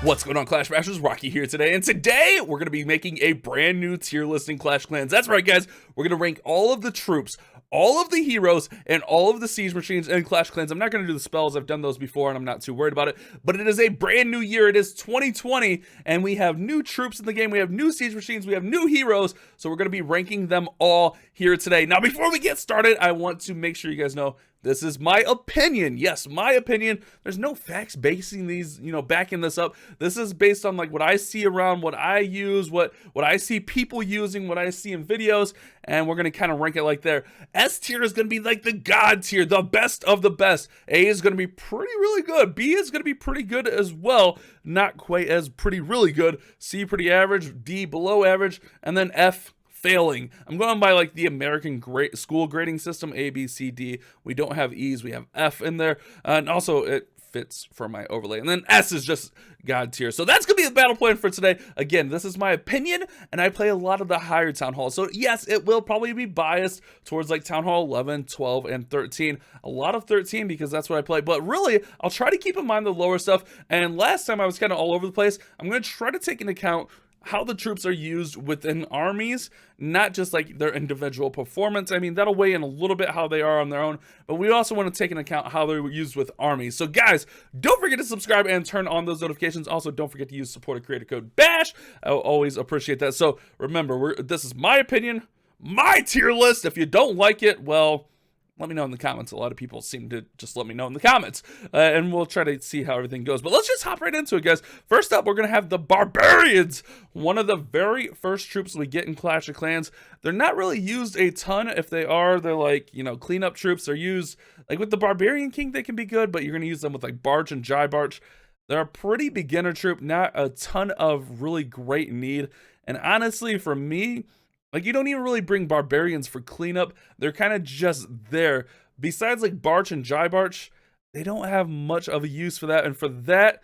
What's going on, Clash Masters? Rocky here today, and today we're going to be making a brand new tier list in Clash Clans. That's right, guys. We're going to rank all of the troops, all of the heroes, and all of the siege machines in Clash Clans. I'm not going to do the spells. I've done those before, and I'm not too worried about it. But it is a brand new year. It is 2020, and we have new troops in the game. We have new siege machines. We have new heroes. So we're going to be ranking them all here today. Now, before we get started, I want to make sure you guys know this is my opinion. Yes, my opinion. There's no facts basing these, backing this up. This is based on like what I see around, what I use, what I see people using, what I see in videos, and we're going to kind of rank it like there. S tier is going to be like the God tier, the best of the best. A is going to be really good. B is going to be pretty good as well. Not quite as really good. C pretty average. D below average. And then F failing. I'm going by like the American school grading system, A, B, C, D. We don't have E's, we have F in there. And also it fits for my overlay. And then S is just God tier. So that's going to be the battle plan for today. Again, this is my opinion, and I play a lot of the higher Town Hall. So yes, it will probably be biased towards like Town Hall 11, 12, and 13. A lot of 13 because that's what I play. But really, I'll try to keep in mind the lower stuff. And last time I was kind of all over the place. I'm going to try to take into account how the troops are used within armies, not just like their individual performance. I mean, that'll weigh in a little bit how they are on their own, but we also want to take into account how they're used with armies. So guys, don't forget to subscribe and turn on those notifications. Also, don't forget to use supporter creator code BASH. I'll always appreciate that. So remember, this is my opinion, my tier list. If you don't like it, well, let me know in the comments. A lot of people seem to just let me know in the comments, and we'll try to see how everything goes. But let's just hop right into it, guys. First up, we're going to have the Barbarians, one of the very first troops we get in Clash of Clans. They're not really used a ton. If they are, they're like, cleanup troops. They're used, like with the Barbarian King, they can be good, but you're going to use them with like Barch and Jai Barch. They're a pretty beginner troop, not a ton of really great need. And honestly, for me, like, you don't even really bring Barbarians for cleanup. They're kind of just there. Besides, like, Barch and Jai Barch, they don't have much of a use for that. And for that,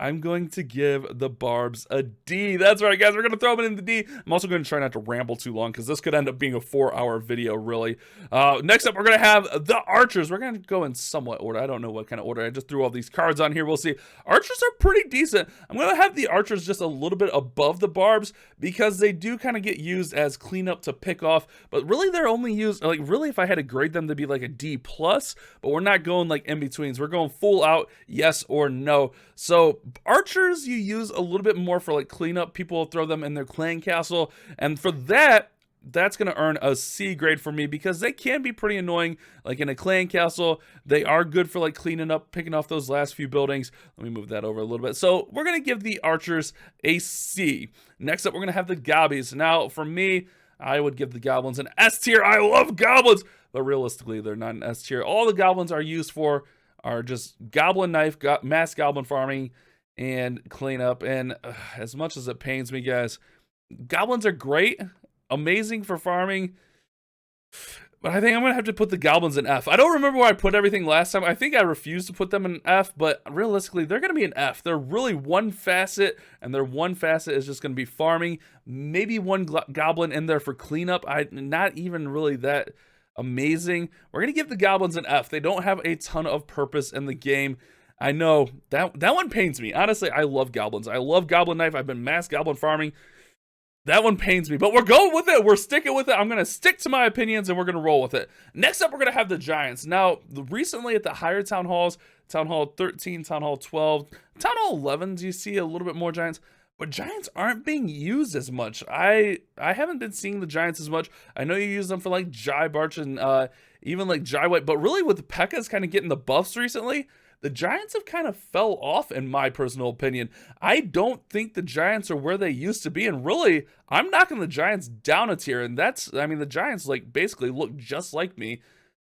I'm going to give the Barbs a D. That's right, guys. We're going to throw them in the D. I'm also going to try not to ramble too long because this could end up being a 4-hour video, really. Next up, we're going to have the Archers. We're going to go in somewhat order. I don't know what kind of order. I just threw all these cards on here. We'll see. Archers are pretty decent. I'm going to have the Archers just a little bit above the Barbs because they do kind of get used as cleanup to pick off. But really, they're only used, like, really, if I had to grade them, to be like a D+. But we're not going, like, in-betweens. We're going full out, yes or no. So Archers you use a little bit more for like cleanup. People will throw them in their clan castle, and for that, that's going to earn a C grade for me because they can be pretty annoying. Like in a clan castle, they are good for like cleaning up, picking off those last few buildings. Let me move that over a little bit. So we're going to give the Archers a C. Next up, we're going to have the Gobbies. Now for me, I would give the Goblins an S tier. I love Goblins, but realistically, they're not an S tier. All the Goblins are used for are just Goblin Knife, mass Goblin farming, and cleanup. And as much as it pains me, guys, Goblins are great, amazing for farming, but I think I'm gonna have to put the Goblins in F. I don't remember where I put everything last time. I think I refused to put them in F, but realistically, they're gonna be an F. They're really one facet, and their one facet is just gonna be farming. Maybe one Goblin in there for cleanup. Not even really that amazing. We're gonna give the Goblins an F. They don't have a ton of purpose in the game. I know that one pains me. Honestly, I love Goblins. I love Goblin Knife. I've been mass Goblin farming. That one pains me, but we're going with it. We're sticking with it. I'm going to stick to my opinions, and we're going to roll with it. Next up, we're going to have the Giants. Now, recently at the higher Town Halls, Town Hall 13, Town Hall 12, Town Hall 11, you see a little bit more Giants, but Giants aren't being used as much. I haven't been seeing the Giants as much. I know you use them for like Jai Barch and even like Jai White, but really with Pekus kind of getting the buffs recently, the Giants have kind of fell off, in my personal opinion. I don't think the Giants are where they used to be, and really, I'm knocking the Giants down a tier, and the Giants, like, basically look just like me.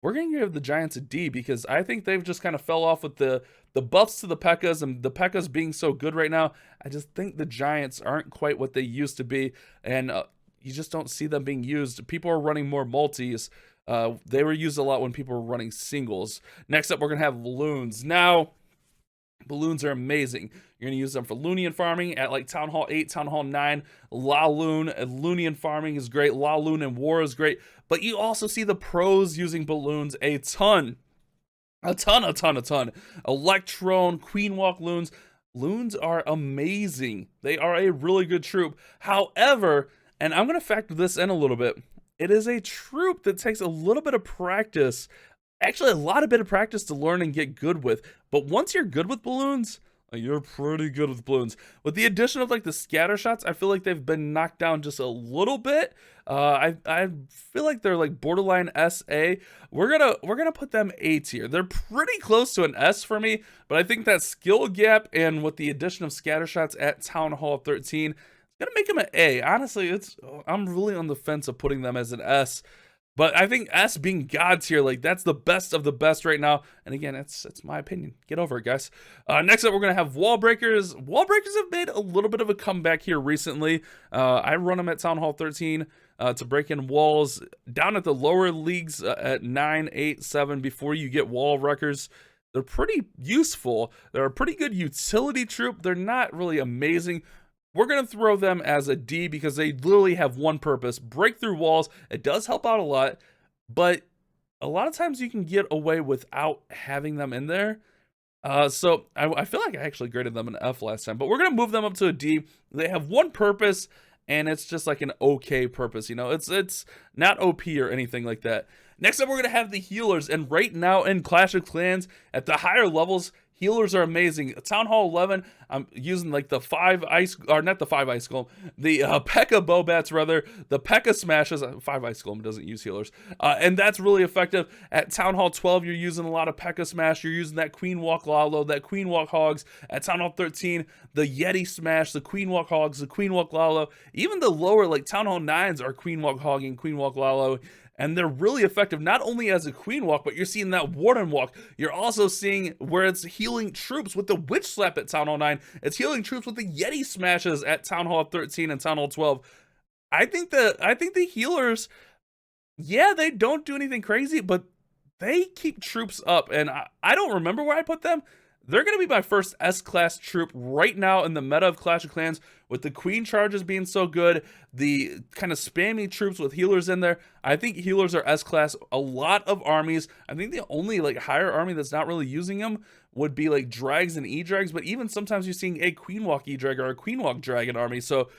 We're going to give the Giants a D, because I think they've just kind of fell off with the buffs to the Pekas, and the Pekas being so good right now. I just think the Giants aren't quite what they used to be, and you just don't see them being used. People are running more multis. They were used a lot when people were running singles. Next up, we're going to have Loons. Now, balloons are amazing. You're going to use them for Loonian farming at like Town Hall 8, Town Hall 9. La Loon, Loonian farming is great. La Loon and War is great. But you also see the pros using balloons a ton. A ton. Electron, Queen Walk Loons. Loons are amazing. They are a really good troop. However, and I'm going to factor this in a little bit, it is a troop that takes a little bit of practice, actually a lot of bit of practice to learn and get good with. But once you're good with balloons, you're pretty good with balloons. With the addition of like the scatter shots, I feel like they've been knocked down just a little bit. I feel like they're like borderline SA. We're gonna put them A tier. They're pretty close to an S for me, but I think that skill gap and with the addition of scatter shots at Townhall 13, it's gonna make them an A. Honestly, I'm really on the fence of putting them as an S. But I think S being God tier, like that's the best of the best right now. And again, it's my opinion. Get over it, guys. Next up, we're gonna have wall breakers. Wall breakers have made a little bit of a comeback here recently. I run them at Town Hall 13 to break in walls down at the lower leagues at 9, 8, 7 before you get wall wreckers. They're pretty useful. They're a pretty good utility troop. They're not really amazing. We're going to throw them as a D because they literally have one purpose, break through walls. It does help out a lot, but a lot of times you can get away without having them in there. So I feel like I actually graded them an F last time, but we're going to move them up to a D. They have one purpose, and it's just like an okay purpose. You know, it's not OP or anything like that. Next up, we're going to have the healers, and right now in Clash of Clans, at the higher levels, healers are amazing. Town Hall 11, I'm using like the 5 ice, or not the 5 ice golem, the Pekka bowbats rather, the Pekka smashes. 5 ice golem doesn't use healers, and that's really effective. At Town Hall 12, you're using a lot of Pekka smash. You're using that Queen Walk Lalo, that Queen Walk Hogs. At Town Hall 13, the Yeti smash, the Queen Walk Hogs, the Queen Walk Lalo. Even the lower like Town Hall 9s are Queen Walk Hogging, Queen Walk Lalo. And they're really effective, not only as a queen walk, but you're seeing that warden walk. You're also seeing where it's healing troops with the witch slap at Town Hall 9. It's healing troops with the Yeti smashes at Town Hall 13 and Town Hall 12. I think the healers, yeah, they don't do anything crazy, but they keep troops up. And I don't remember where I put them. They're going to be my first S-class troop right now in the meta of Clash of Clans, with the queen charges being so good, the kind of spammy troops with healers in there. I think healers are S-class. A lot of armies, I think the only like higher army that's not really using them would be like drags and E-drags, but even sometimes you're seeing a queen walk E-drag or a queen walk dragon army. So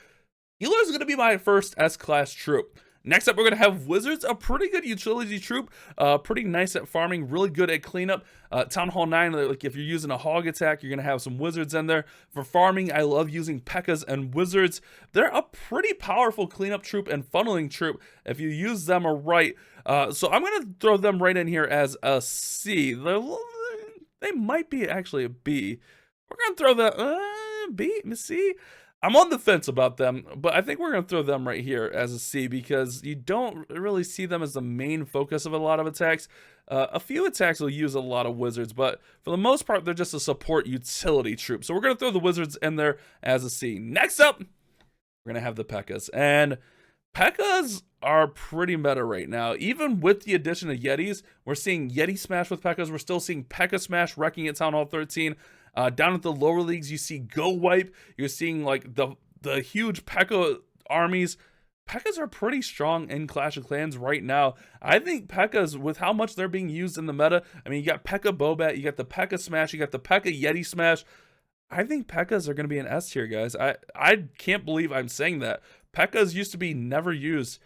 healers is going to be my first S-class troop. Next up, we're going to have Wizards, a pretty good utility troop, pretty nice at farming, really good at cleanup. Town Hall 9, like if you're using a hog attack, you're going to have some Wizards in there. For farming, I love using Pekkas and Wizards. They're a pretty powerful cleanup troop and funneling troop if you use them right. So I'm going to throw them right in here as a C. They might be actually a B. We're going to throw the B, C. I'm on the fence about them, but I think we're going to throw them right here as a C because you don't really see them as the main focus of a lot of attacks. A few attacks will use a lot of Wizards, but for the most part, they're just a support utility troop. So we're going to throw the Wizards in there as a C. Next up, we're going to have the Pekkas. And Pekkas are pretty meta right now. Even with the addition of Yetis, we're seeing Yeti smash with Pekkas. We're still seeing Pekka smash wrecking at Town Hall 13. Down at the lower leagues, you see Go Wipe. You're seeing like the huge Pekka armies. Pekkas are pretty strong in Clash of Clans right now. I think Pekkas, with how much they're being used in the meta, I mean, you got Pekka Bobat, you got the Pekka Smash, you got the Pekka Yeti Smash. I think Pekkas are going to be an S tier, guys. I can't believe I'm saying that. Pekkas used to be never used.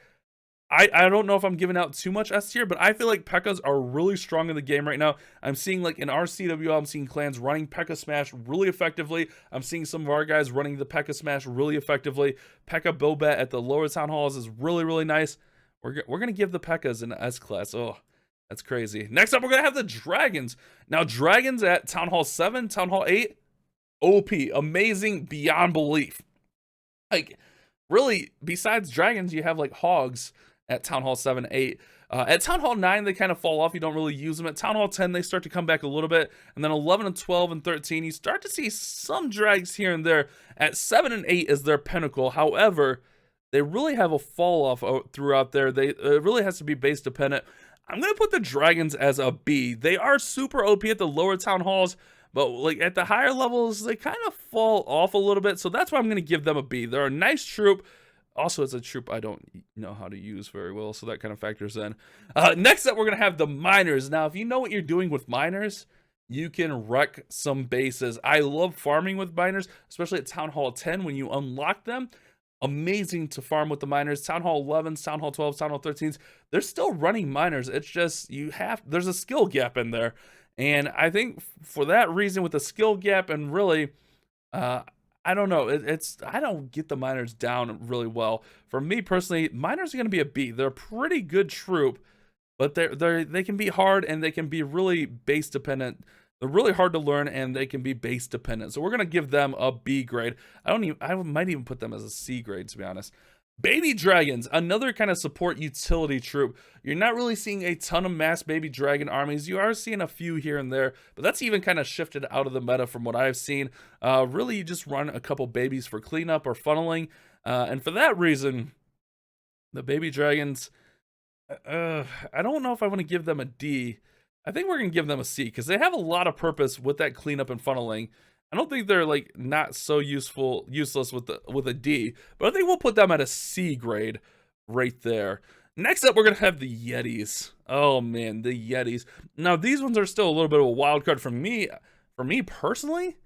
I don't know if I'm giving out too much S tier, but I feel like Pekkas are really strong in the game right now. I'm seeing like in our CWL, I'm seeing clans running Pekka Smash really effectively. I'm seeing some of our guys running the Pekka Smash really effectively. Pekka Bobat at the lower town halls is really, really nice. We're going to give the Pekkas an S class. Oh, that's crazy. Next up, we're going to have the Dragons. Now, Dragons at Town Hall 7, Town Hall 8, OP, amazing beyond belief. Like, really, besides Dragons, you have like Hogs at Town Hall 7, 8. At Town Hall 9, they kind of fall off. You don't really use them. At Town Hall 10, they start to come back a little bit. And then 11 and 12 and 13, you start to see some drags here and there. At 7 and 8 is their pinnacle. However, they really have a fall off throughout there. It really has to be base dependent. I'm going to put the Dragons as a B. They are super OP at the lower town halls, but like at the higher levels, they kind of fall off a little bit. So that's why I'm going to give them a B. They're a nice troop. Also, it's a troop I don't know how to use very well, so that kind of factors in. Next up, we're going to have the Miners. Now, if you know what you're doing with Miners, you can wreck some bases. I love farming with miners, especially at Townhall 10 when you unlock them. Amazing to farm with the miners. Townhall 11s, Townhall 12s, Townhall 13s, they're still running miners. It's just there's a skill gap in there. And I think for that reason, with the skill gap and really, I don't know, I don't get the miners down really well. For me personally, miners are going to be a B. They're a pretty good troop, but they can be hard and they can be really base dependent. They're really hard to learn and they can be base dependent. So we're gonna give them a B grade. I might even put them as a C grade, to be honest. Baby dragons, another kind of support utility troop. You're not really seeing a ton of mass baby dragon armies. You are seeing a few here and there, but that's even kind of shifted out of the meta from what I've seen. Really, you just run a couple babies for cleanup or funneling, and for that reason, the baby dragons. I don't know if I want to give them a D. I think we're gonna give them a C because they have a lot of purpose with that cleanup and funneling. I don't think they're like not so useless with a D, but I think we'll put them at a C grade right there. Next up, we're gonna have the Yetis. Oh man, the Yetis. Now these ones are still a little bit of a wild card for me. For me personally,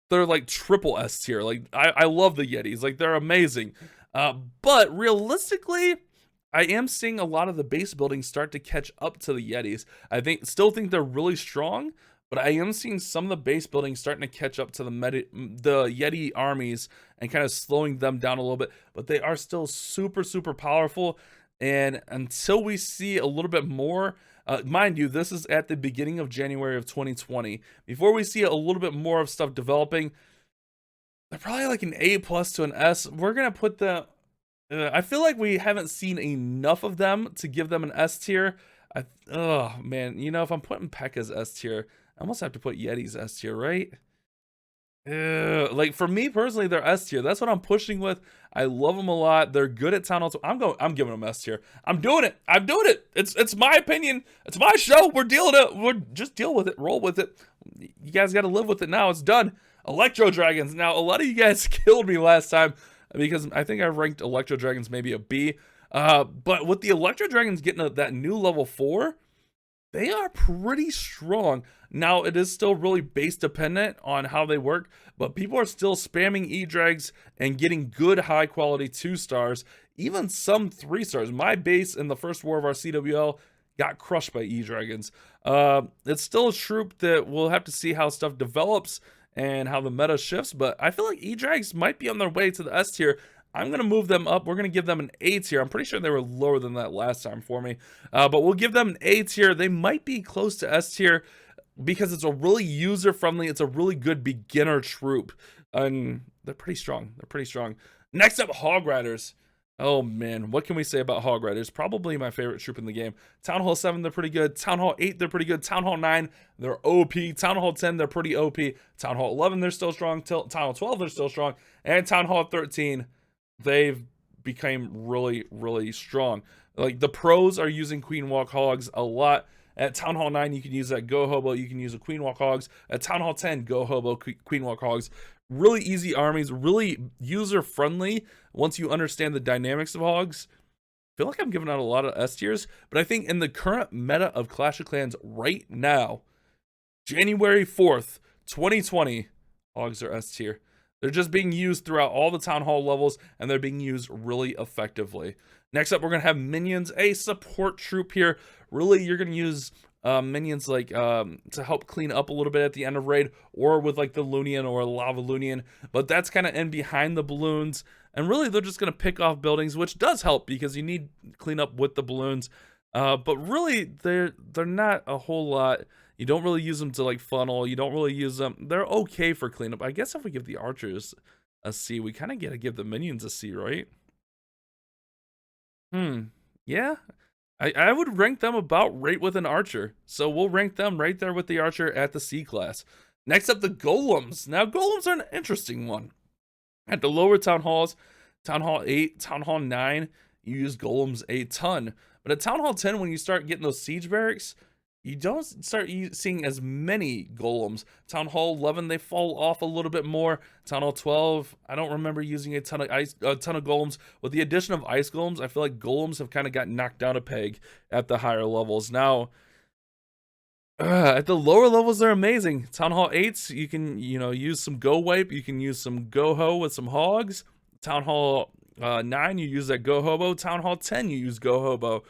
they're like triple S tier. Like I love the Yetis. Like they're amazing. But realistically, I am seeing a lot of the base buildings start to catch up to the Yetis. Still think they're really strong, but I am seeing some of the base buildings starting to catch up to the Yeti armies and kind of slowing them down a little bit. But they are still super, super powerful. And until we see a little bit more, mind you, this is at the beginning of January of 2020. Before we see a little bit more of stuff developing, they're probably like an A+ to an S. We're going to put the... I feel like we haven't seen enough of them to give them an S tier. Oh man, you know, if I'm putting Pekus S tier, I almost have to put Yetis S tier, right? Like for me personally, they're S tier. That's what I'm pushing with. I love them a lot. They're good at Townhall. I'm giving them S tier. I'm doing it. It's my opinion. It's my show. We're dealing it. We're just deal with it. Roll with it. You guys got to live with it now. It's done. Electro Dragons. Now, a lot of you guys killed me last time, because I think I ranked Electro Dragons maybe a B. But with the Electro Dragons getting that new level 4, they are pretty strong. Now, it is still really base dependent on how they work, but people are still spamming E-Drags and getting good high quality 2 stars, even some 3 stars. My base in the first war of our CWL got crushed by E-Dragons. It's still a troop that we'll have to see how stuff develops and how the meta shifts, but I feel like E-Drags might be on their way to the S tier. I'm going to move them up. We're going to give them an A tier. I'm pretty sure they were lower than that last time for me, but we'll give them an A tier. They might be close to S tier because it's a really user-friendly, it's a really good beginner troop, and they're pretty strong. They're pretty strong. Next up, Hog Riders. Oh man, what can we say about Hog Riders? Probably my favorite troop in the game. Townhall 7, they're pretty good. Townhall 8, they're pretty good. Townhall 9, they're OP. Townhall 10, they're pretty OP. Townhall 11, they're still strong. Townhall 12, they're still strong. And Townhall 13, they've become really, really strong. Like the pros are using Queen Walk Hogs a lot. At Townhall 9, you can use that Go Hobo. You can use a Queen Walk Hogs. At Townhall 10, Go Hobo, Queen Walk Hogs. Really easy armies, really user-friendly once you understand the dynamics of Hogs. I feel like I'm giving out a lot of S tiers, but I think in the current meta of Clash of Clans right now, January 4th, 2020, Hogs are S tier. They're just being used throughout all the Town Hall levels, and they're being used really effectively. Next up, we're going to have Minions, a support troop here. Really, you're going to use minions like to help clean up a little bit at the end of raid, or with like the Loonian or Lava Loonian, but that's kind of in behind the balloons, and really they're just going to pick off buildings, which does help because you need clean up with the balloons, but really they're not a whole lot. You don't really use them to like funnel. You don't really use them. They're okay for cleanup. I guess if we give the archers a C, we kind of got to give the minions a C, right? Yeah, I would rank them about right with an archer. So we'll rank them right there with the archer at the C class. Next up, the golems. Now, golems are an interesting one. At the lower town halls, Town Hall 8, Town Hall 9, you use golems a ton. But at Town Hall 10, when you start getting those siege barracks, you don't start seeing as many golems. Town Hall 11, they fall off a little bit more. Town Hall 12, I don't remember using a ton of golems. With the addition of ice golems, I feel like golems have kind of got knocked down a peg at the higher levels. Now, At the lower levels, they're amazing. Townhall 8s, you can, use some Go Wipe. You can use some Go Ho with some Hogs. Townhall 9, you use that Go Hobo. Townhall 10, you use Go Hobo.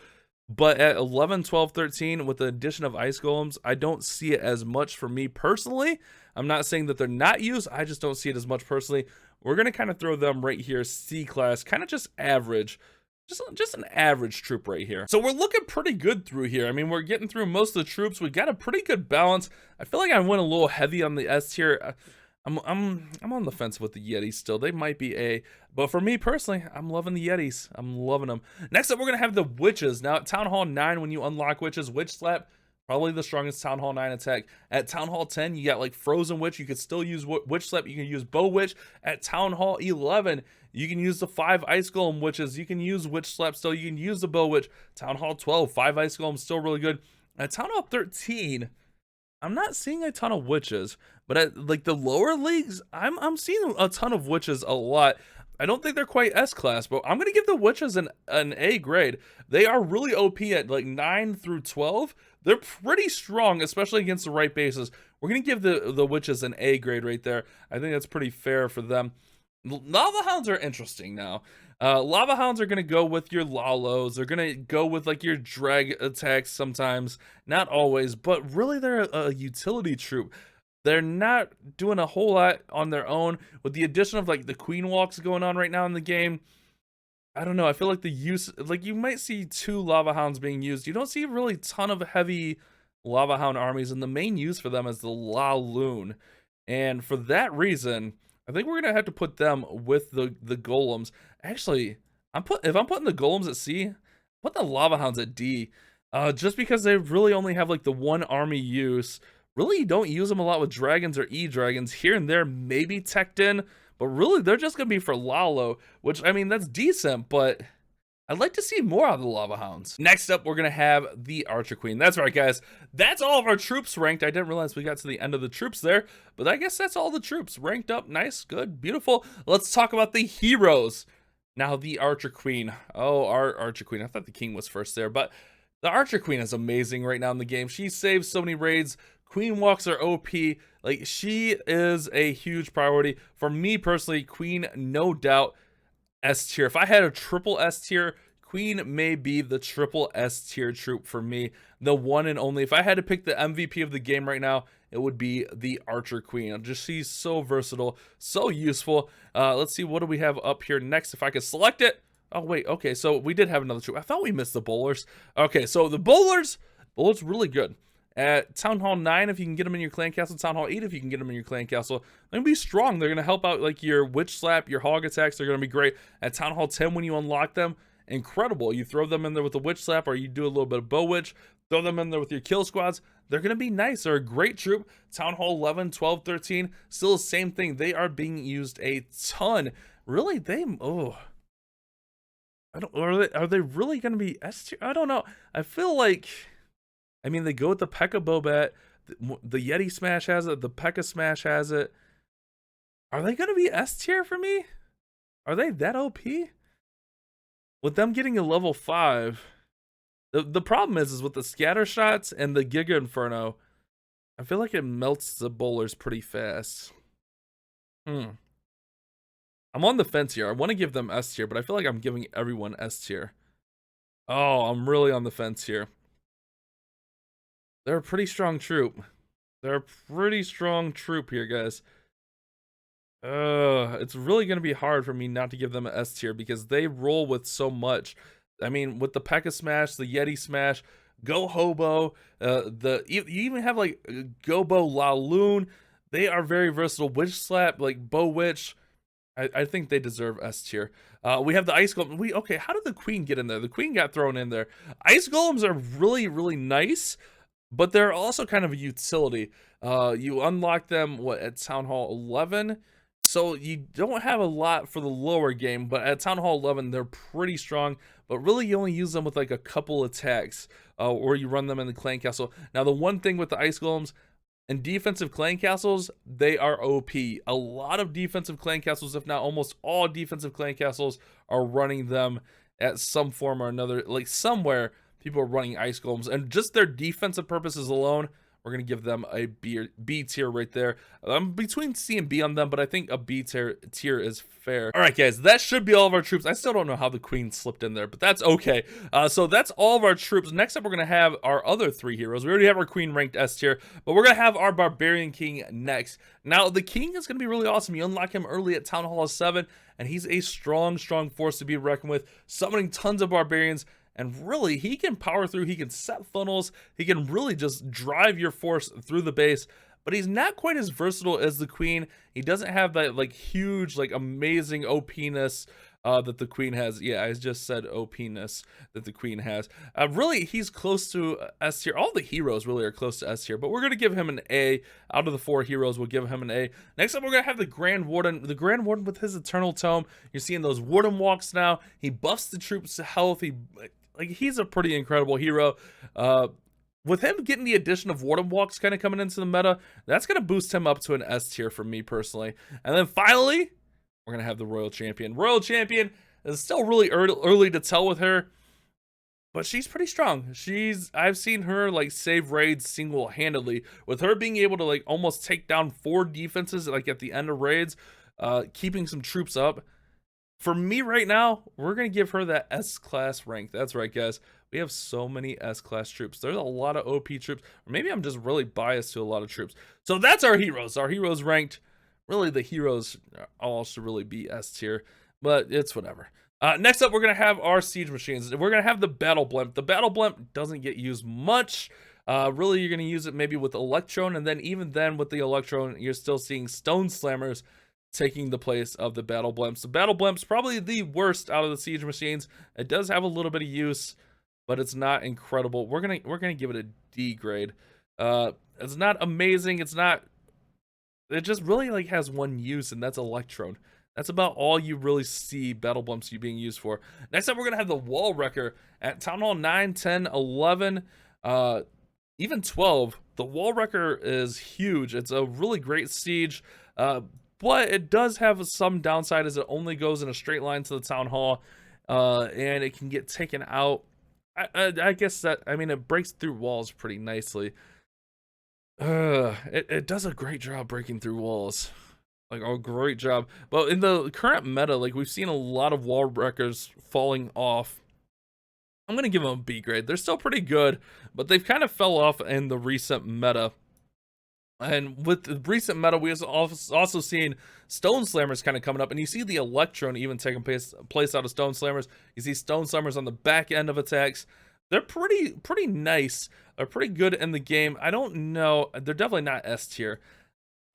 But at 11, 12, 13, with the addition of Ice Golems, I don't see it as much for me personally. I'm not saying that they're not used. I just don't see it as much personally. We're going to kind of throw them right here, C class, kind of just average. Just an average troop right here. So we're looking pretty good through here. I mean, we're getting through most of the troops. We got a pretty good balance. I feel like I went a little heavy on the S tier. I'm on the fence with the Yetis still. They might be A, but for me personally, I'm loving the Yetis. I'm loving them. Next up, we're gonna have the Witches. Now at Townhall 9, when you unlock Witches, Witch Slap, probably the strongest Townhall 9 attack. At Townhall 10, you got like Frozen Witch. You could still use Witch Slap. You can use Bow Witch. At Townhall 11, you can use the 5 Ice Golem Witches. You can use Witch Slap still. You can use the Bow Witch. Townhall 12, 5 Ice Golems, still really good. At Townhall 13, I'm not seeing a ton of Witches, but at like the lower leagues, I'm seeing a ton of Witches a lot. I don't think they're quite S class, but I'm gonna give the Witches an A grade. They are really OP at like 9 through 12. They're pretty strong, especially against the right bases. We're gonna give the Witches an A grade right there. I think that's pretty fair for them. Lava Hounds are interesting now. Lava Hounds are going to go with your Lalos. They're going to go with like your drag attacks sometimes. Not always, but really they're a utility troop. They're not doing a whole lot on their own. With the addition of like the Queen Walks going on right now in the game, I don't know. I feel like the use, like you might see 2 Lava Hounds being used. You don't see really a ton of heavy Lava Hound armies, and the main use for them is the Loon. And for that reason, I think we're gonna have to put them with the Golems. Actually, if I'm putting the Golems at C, put the Lava Hounds at D. Just because they really only have like the 1 army use. Really, you don't use them a lot with dragons or E-dragons. Here and there, maybe teched in, but really they're just gonna be for Lalo, which I mean that's decent, but I'd like to see more out of the Lava Hounds. Next up, we're gonna have the Archer Queen. That's right, guys. That's all of our troops ranked. I didn't realize we got to the end of the troops there, but I guess that's all the troops ranked up. Nice, good, beautiful. Let's talk about the heroes. Now, the Archer Queen. Oh, our Archer Queen. I thought the King was first there, but the Archer Queen is amazing right now in the game. She saves so many raids. Queen Walks are OP. Like, she is a huge priority. For me personally, Queen, no doubt, S tier. If I had a triple S tier, Queen may be the triple S tier troop for me. The one and only. If I had to pick the MVP of the game right now, it would be the Archer Queen. Just she's so versatile, so useful. Let's see, what do we have up here next? If I could select it. Oh wait, okay, so we did have another troop. I thought we missed the bowlers. Okay, so the bowlers really good. At Townhall 9, if you can get them in your clan castle. Townhall 8, if you can get them in your clan castle. They're going to be strong. They're going to help out like your Witch Slap, your Hog attacks. They're going to be great. At Townhall 10, when you unlock them, incredible. You throw them in there with a Witch Slap, or you do a little bit of Bow Witch. Throw them in there with your kill squads. They're going to be nice. They're a great troop. Townhall 11, 12, 13, still the same thing. They are being used a ton. Really, are they really going to be S tier? I don't know. I feel like, I mean, they go with the Pekka Bobat. The Yeti Smash has it. The Pekka Smash has it. Are they going to be S tier for me? Are they that OP? With them getting a level 5, the problem is with the scatter shots and the Giga Inferno, I feel like it melts the bowlers pretty fast. I'm on the fence here. I want to give them S tier, but I feel like I'm giving everyone S tier. Oh, I'm really on the fence here. They're a pretty strong troop. They're a pretty strong troop here, guys. It's really going to be hard for me not to give them an S tier because they roll with so much. I mean, with the Pekka Smash, the Yeti Smash, Go Hobo, you even have like Gobo La Loon. They are very versatile. Witch Slap, like Bow Witch. I think they deserve S tier. We have the Ice Golem. Okay, how did the Queen get in there? The Queen got thrown in there. Ice Golems are really, really nice, but they're also kind of a utility. You unlock them, at Townhall 11? So you don't have a lot for the lower game, but at Townhall 11, they're pretty strong. But really, you only use them with like a couple attacks, or you run them in the clan castle. Now, the one thing with the Ice Golems, in defensive clan castles, they are OP. A lot of defensive clan castles, if not almost all defensive clan castles, are running them at some form or another. Like somewhere, people are running Ice Golems, and just their defensive purposes alone, we're going to give them a B tier right there. I'm between C and B on them, but I think a B tier is fair. All right, guys, that should be all of our troops. I still don't know how the queen slipped in there, but that's okay. So that's all of our troops. Next up, we're going to have our other 3 heroes. We already have our queen ranked S tier, but we're going to have our barbarian king next. Now, the king is going to be really awesome. You unlock him early at Townhall 7, and he's a strong force to be reckoned with, summoning tons of barbarians. And really, he can power through, he can set funnels, he can really just drive your force through the base. But he's not quite as versatile as the queen. He doesn't have that like huge, like amazing OP-ness that the queen has. Yeah, I just said OP-ness that the queen has. Really, he's close to S tier. All the heroes really are close to S tier, but we're going to give him an A. Out of the 4 heroes, we'll give him an A. Next up, we're going to have the Grand Warden. The Grand Warden with his Eternal Tome. You're seeing those Warden walks now. He buffs the troops to health. He's a pretty incredible hero. With him getting the addition of Warden walks kind of coming into the meta, that's going to boost him up to an S tier for me personally. And then finally, we're going to have the Royal Champion. Royal Champion is still really early to tell with her, but she's pretty strong. I've seen her like save raids single-handedly, with her being able to like almost take down 4 defenses like at the end of raids, keeping some troops up. For me right now, we're going to give her that S-class rank. That's right, guys. We have so many S-class troops. There's a lot of OP troops. Or maybe I'm just really biased to a lot of troops. So that's our heroes. Our heroes ranked. Really, the heroes all should really be S tier. But it's whatever. Next up, we're going to have our siege machines. We're going to have the battle blimp. The battle blimp doesn't get used much. Really, you're going to use it maybe with Electron. And then even then with the Electron, you're still seeing Stone Slammers taking the place of the battle blimps. The battle blimp's probably the worst out of the siege machines. It does have a little bit of use, but it's not incredible. We're gonna give it a D grade. It's not amazing. It just really like has one use, and that's Electron. That's about all you really see battle blimps being used for. Next up, we're gonna have the Wall Wrecker at Town Hall 9, 10, 11, even 12. The Wall Wrecker is huge. It's a really great siege. But it does have some downside, as it only goes in a straight line to the Town Hall, and it can get taken out. I guess that, I mean, it breaks through walls pretty nicely. It does a great job breaking through walls. Like, a great job. But in the current meta, like, we've seen a lot of Wall Wreckers falling off. I'm going to give them a B grade. They're still pretty good, but they've kind of fell off in the recent meta. And with the recent meta, we also seen Stone Slammers kind of coming up, and you see the Electron even taking place out of Stone Slammers. You see Stone Slammers on the back end of attacks. They're pretty nice. They're pretty good in the game. I don't know. They're definitely not S tier.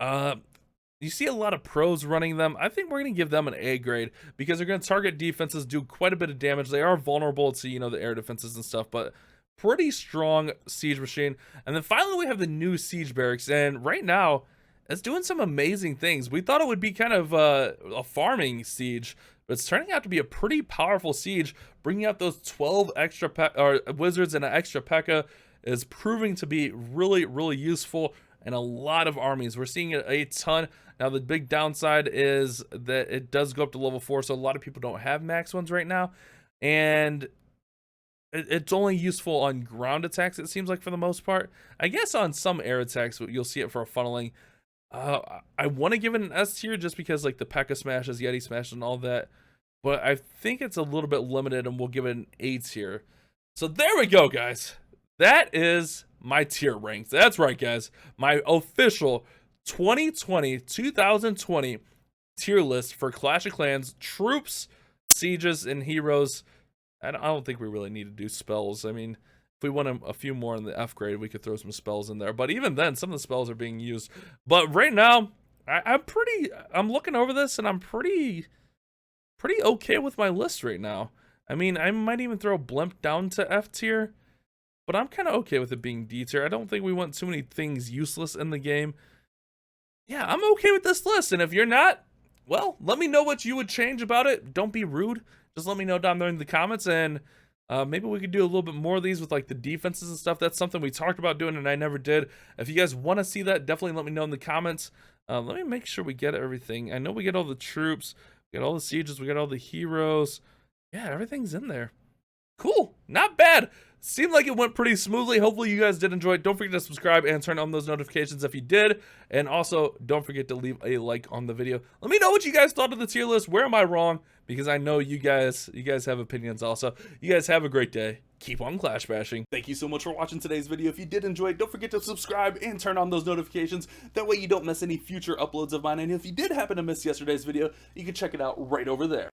You see a lot of pros running them. I think we're going to give them an A grade, because they're going to target defenses, do quite a bit of damage. They are vulnerable to, you know, the air defenses and stuff, but pretty strong siege machine. And then finally, we have the new Siege Barracks, and right now it's doing some amazing things. We thought it would be kind of a farming siege, but it's turning out to be a pretty powerful siege. Bringing out those 12 extra wizards and an extra P.E.K.K.A. is proving to be really useful in a lot of armies. We're seeing it a ton. Now, the big downside is that it does go up to level 4, so a lot of people don't have max ones right now, and it's only useful on ground attacks, it seems like, for the most part. I guess on some air attacks, you'll see it for funneling. I want to give it an S tier just because, like, the P.E.K.K.A. smashes, Yeti smashes, and all that. But I think it's a little bit limited, and we'll give it an A tier. So there we go, guys. That is my tier ranks. That's right, guys. My official 2020 tier list for Clash of Clans troops, sieges, and heroes. I don't think we really need to do spells. I mean, if we want a few more in the F grade, we could throw some spells in there. But even then, some of the spells are being used. But right now, I'm looking over this, and I'm pretty okay with my list right now. I mean, I might even throw Blimp down to F tier, but I'm kind of okay with it being D tier. I don't think we want too many things useless in the game. Yeah, I'm okay with this list. And if you're not, well, let me know what you would change about it. Don't be rude. Just let me know down there in the comments, and maybe we could do a little bit more of these with like the defenses and stuff. That's something we talked about doing and I never did. If you guys want to see that, definitely let me know in the comments. Let me make sure we get everything. I know we get all the troops, we get all the sieges, we got all the heroes. Yeah, everything's in there. Cool, not bad. seemed like it went pretty smoothly. Hopefully you guys did enjoy it. Don't forget to subscribe and turn on those notifications if you did. And also, don't forget to leave a like on the video. Let me know what you guys thought of the tier list. Where am I wrong? Because I know you guys have opinions also. You guys have a great day. Keep on clash bashing. Thank you so much for watching today's video. If you did enjoy it, don't forget to subscribe and turn on those notifications. That way you don't miss any future uploads of mine. And if you did happen to miss yesterday's video, you can check it out right over there.